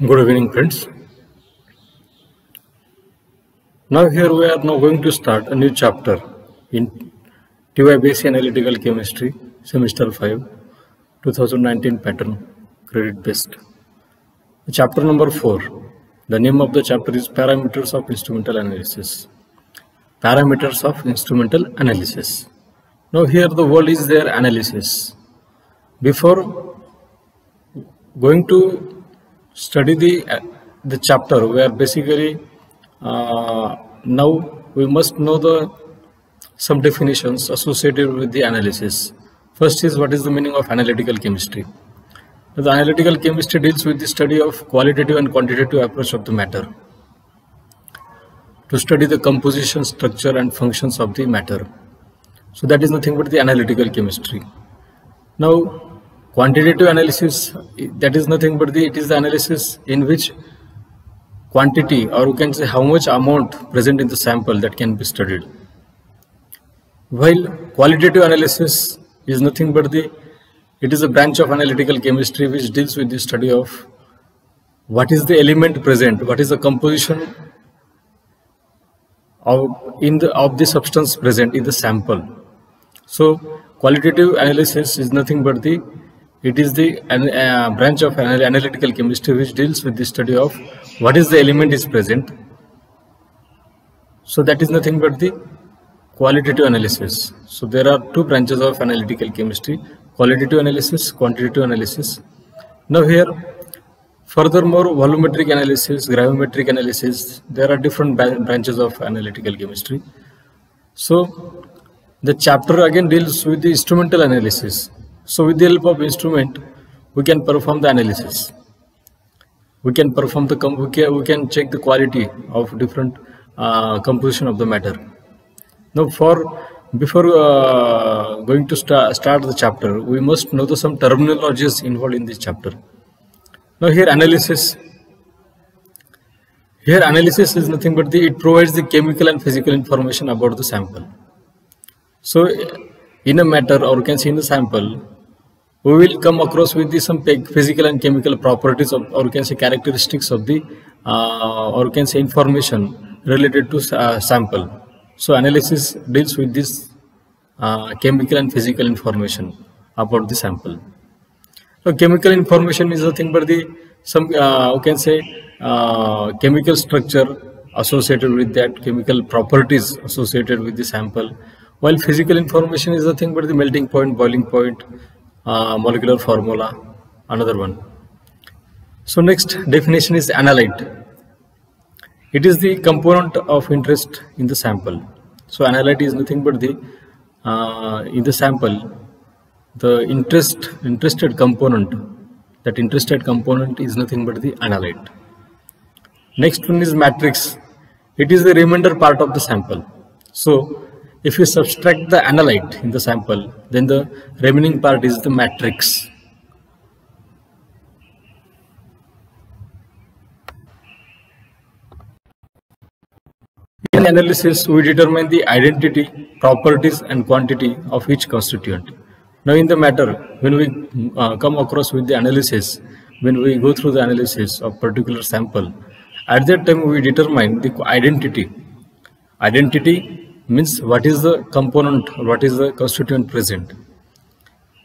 Good evening, friends. Now here we are now going to start a new chapter in TY Basic Analytical Chemistry, Semester 5, 2019 pattern, credit based. Chapter number 4. The name of the chapter is Parameters of Instrumental Analysis. Parameters of Instrumental Analysis. Now here the word is their analysis. Before going to study the chapter, we are basically now we must know some definitions associated with the analysis. First is, what is the meaning of analytical chemistry? The analytical chemistry deals with the study of qualitative and quantitative approach of the matter to study the composition, structure and functions of the matter. So that is nothing but the analytical chemistry. Now quantitative analysis, that is nothing but it is the analysis in which quantity, or you can say how much amount present in the sample, that can be studied. While qualitative analysis is nothing but it is a branch of analytical chemistry which deals with the study of what is the element present, what is the composition of the substance present in the sample. So qualitative analysis is nothing but it is the branch of analytical chemistry which deals with the study of what is the element is present. So that is nothing but the qualitative analysis. So there are two branches of analytical chemistry: qualitative analysis, quantitative analysis. Now here, furthermore, volumetric analysis, gravimetric analysis, there are different branches of analytical chemistry. So the chapter again deals with the instrumental analysis. So with the help of instrument, we can perform the analysis. We can perform we can check the quality of different composition of the matter. Now before going to start the chapter, we must know some terminologies involved in this chapter. Now here analysis is nothing but it provides the chemical and physical information about the sample. So in a matter, or you can say in the sample, we will come across with some physical and chemical properties of, or you can say characteristics of the or you can say information related to sample. So analysis deals with this chemical and physical information about the sample. So chemical information is nothing but some you can say chemical structure associated with that, chemical properties associated with the sample, while physical information is nothing but the melting point, boiling point, molecular formula, another one. So next definition is analyte. It is the component of interest in the sample. So analyte is nothing but in the sample, the interested component. That interested component is nothing but the analyte. Next one is matrix. It is the remainder part of the sample. So if you subtract the analyte in the sample, then the remaining part is the matrix. In analysis, we determine the identity, properties and quantity of each constituent. Now in the matter, when we come across with the analysis, when we go through the analysis of particular sample, at that time we determine the identity. Identity means what is the component or what is the constituent present.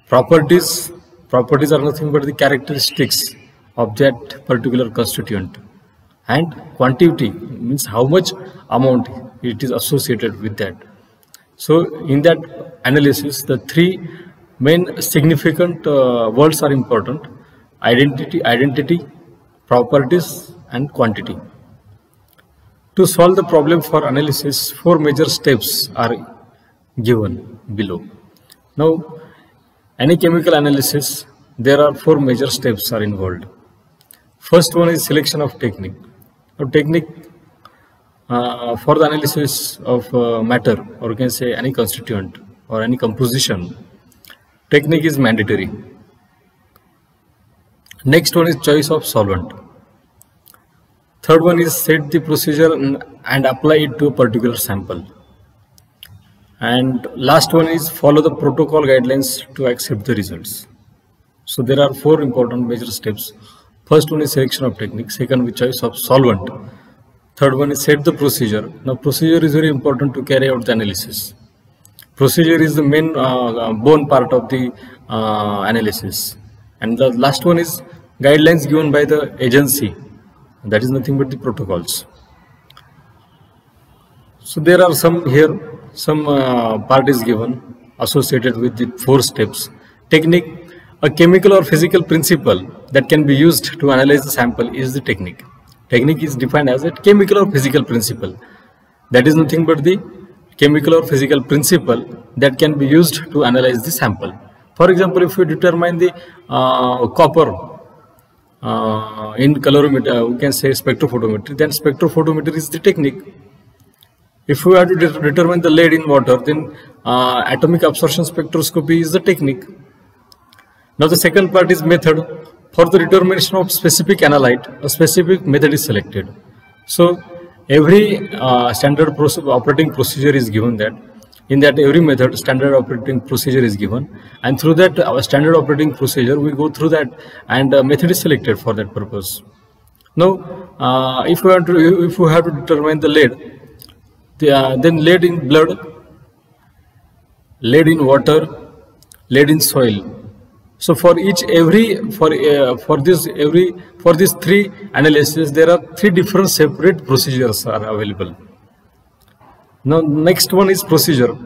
Properties are nothing but the characteristics of that particular constituent. And quantity means how much amount it is associated with that. So in that analysis, the three main significant words are important: identity, properties and quantity. To solve the problem for analysis, 4 major steps are given below. Now, any chemical analysis, there are 4 major steps are involved. First one is selection of technique. Now, technique for the analysis of matter, or you can say any constituent or any composition, technique is mandatory. Next one is choice of solvent. Third one is set the procedure and apply it to a particular sample. And last one is follow the protocol guidelines to accept the results. So there are 4 important major steps First one is selection of technique, second is choice of solvent, third one is set the procedure. Now procedure is very important to carry out the analysis. Procedure is the main bone part of the analysis, and the last one is guidelines given by the agency, that is nothing but the protocols. So there are some part is given associated with the 4 steps. Technique, a chemical or physical principle that can be used to analyze the sample is the technique. Technique is defined as a chemical or physical principle, that is nothing but the chemical or physical principle that can be used to analyze the sample. For example, if we determine the copper in colorimeter, we can say spectrophotometry, then spectrophotometry is the technique. If we have to determine the lead in water, then atomic absorption spectroscopy is the technique. Now the second part is method. For the determination of specific analyte, a specific method is selected. So every standard operating procedure is given that. In that every method standard operating procedure is given, and through that standard operating procedure we go through that, and a method is selected for that purpose. Now if we have to determine the lead, then lead in blood, lead in water, lead in soil. So for these 3 analyses, there are 3 different separate procedures are available. Now next one is procedure.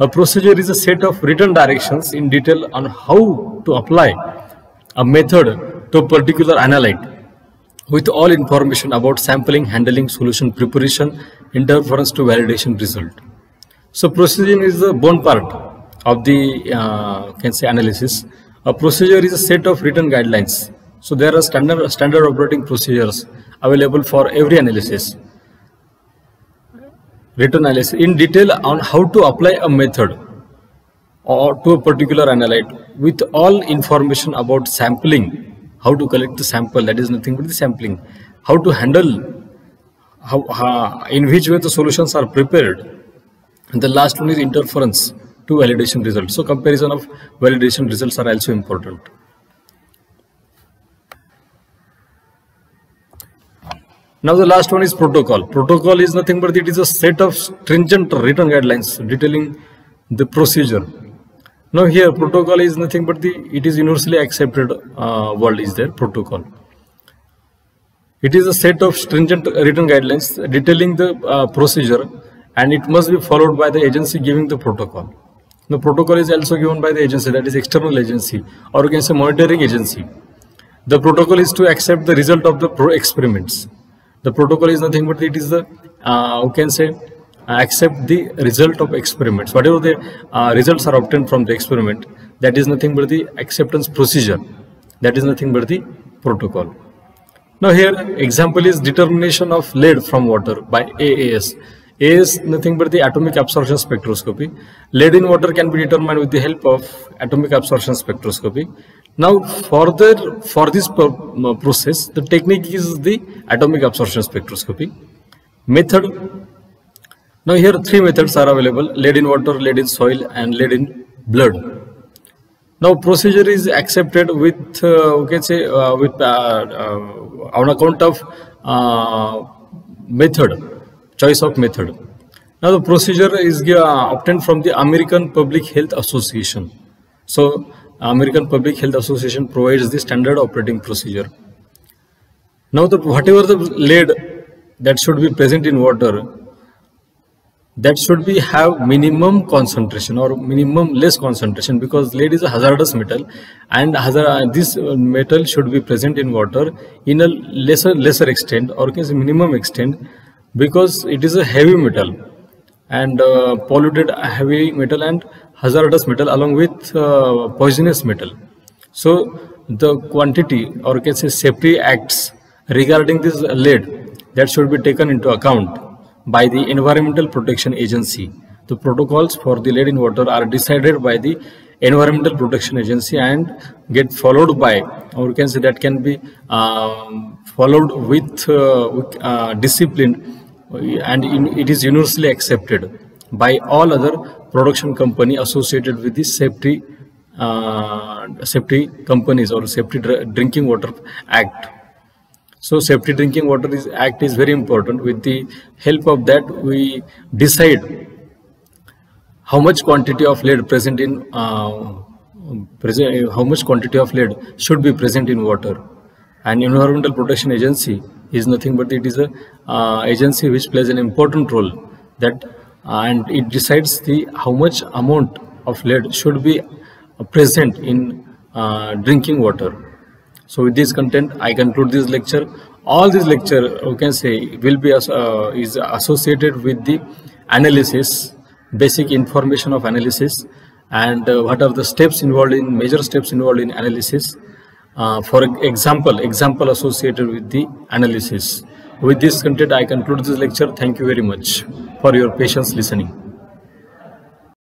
A procedure is a set of written directions in detail on how to apply a method to a particular analyte, with all information about sampling, handling, solution preparation, interference to validation result. So procedure is the bone part of the can say analysis. A procedure is a set of written guidelines. So there are standard operating procedures available for every analysis. Written analysis in detail on how to apply a method or to a particular analyte, with all information about sampling, how to collect the sample, that is nothing but the sampling, how to handle, in which way the solutions are prepared, and the last one is interference to validation results. So comparison of validation results are also important. Now the last one is protocol. Protocol is nothing but it is a set of stringent written guidelines detailing the procedure. Now here protocol is nothing but it is universally accepted word is there, protocol. It is a set of stringent written guidelines detailing the procedure, and it must be followed by the agency giving the protocol. The protocol is also given by the agency, that is external agency, or you can say monitoring agency. The protocol is to accept the result of the experiments. The protocol is nothing but it is the you can say accept the result of experiments. Whatever the results are obtained from the experiment, that is nothing but the acceptance procedure. That is nothing but the protocol. Now here example is determination of lead from water by AAS. AAS nothing but the atomic absorption spectroscopy. Lead in water can be determined with the help of atomic absorption spectroscopy. Now further for this process, the technique is the atomic absorption spectroscopy. Method. Now here 3 methods are available: lead in water, lead in soil, and lead in blood. Now procedure is accepted with on account of method, choice of method. Now the procedure is obtained from the American Public Health Association. So American Public Health Association provides the standard operating procedure. Now whatever the lead that should be present in water, that should be have minimum concentration or minimum less concentration, because lead is a hazardous metal, and this metal should be present in water in a lesser extent, or can say minimum extent, because it is a heavy metal and polluted heavy metal and hazardous metal along with poisonous metal. So the quantity, or can say safety acts regarding this lead, that should be taken into account by the Environmental Protection Agency. The protocols for the lead in water are decided by the Environmental Protection Agency and get followed by, or you can say that can be followed with discipline, and it is universally accepted by all other production company associated with the safety companies or Safety Drinking Water Act. So safety drinking water act is very important. With the help of that, we decide how much quantity of lead present in how much quantity of lead should be present in water. And Environmental Protection Agency is nothing but it is a agency which plays an important role, that and it decides the how much amount of lead should be present in drinking water. So with this content, I conclude this lecture. All this lecture, you can say, will be is associated with the analysis, basic information of analysis, and what are the steps involved in, major steps involved in analysis. For example associated with the analysis. With this content, I conclude this lecture. Thank you very much for your patience listening.